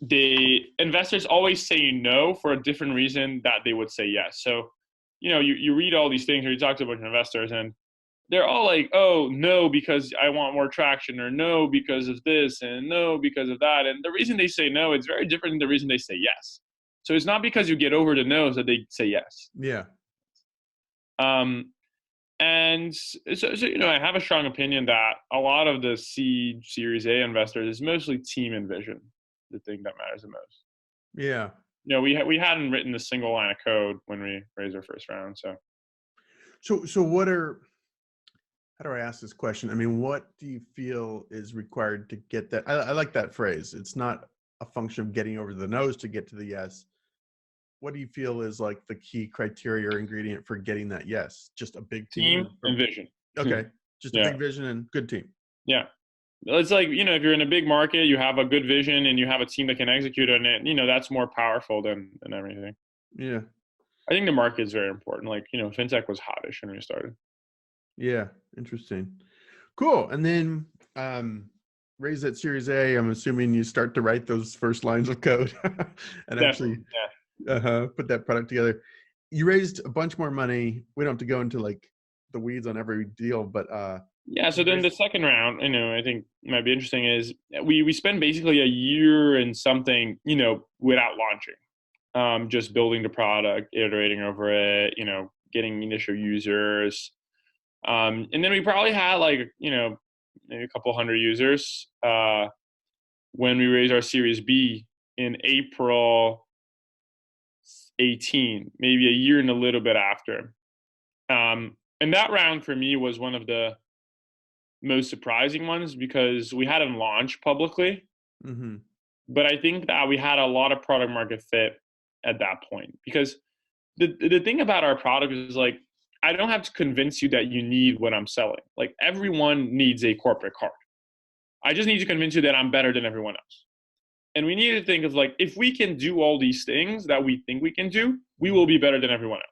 the investors always say no for a different reason that they would say yes. So, you read all these things or you talk to a bunch of investors and they're all like, oh, no, because I want more traction, or no, because of this, and no, because of that. And the reason they say no, it's very different than the reason they say yes. So it's not because you get over the no's that they say yes. Yeah. And so, I have a strong opinion that a lot of the seed Series A investors is mostly team and vision, the thing that matters the most. Yeah. We hadn't written a single line of code when we raised our first round. So how do I ask this question? I mean, what do you feel is required to get that? I like that phrase. It's not a function of getting over the nose to get to the yes. What do you feel is like the key criteria or ingredient for getting that yes? Just a big team and vision. Okay. Just a big vision and good team. Yeah. It's like, if you're in a big market, you have a good vision and you have a team that can execute on it, that's more powerful than everything. Yeah. I think the market is very important. Like, fintech was hottish when we started. Yeah. Interesting. Cool. And then raise that Series A. I'm assuming you start to write those first lines of code and actually put that product together. You raised a bunch more money. We don't have to go into like the weeds on every deal, but so then the second round, I think might be interesting is we spent basically a year and something, without launching, just building the product, iterating over it, getting initial users. And then we probably had like, maybe a couple hundred users when we raised our Series B in April 18, maybe a year and a little bit after. And that round for me was one of the most surprising ones because we hadn't launched publicly. Mm-hmm. But I think that we had a lot of product market fit at that point, because the thing about our product is like, I don't have to convince you that you need what I'm selling. Like, everyone needs a corporate card. I just need to convince you that I'm better than everyone else. And we need to think of like, if we can do all these things that we think we can do, we will be better than everyone else.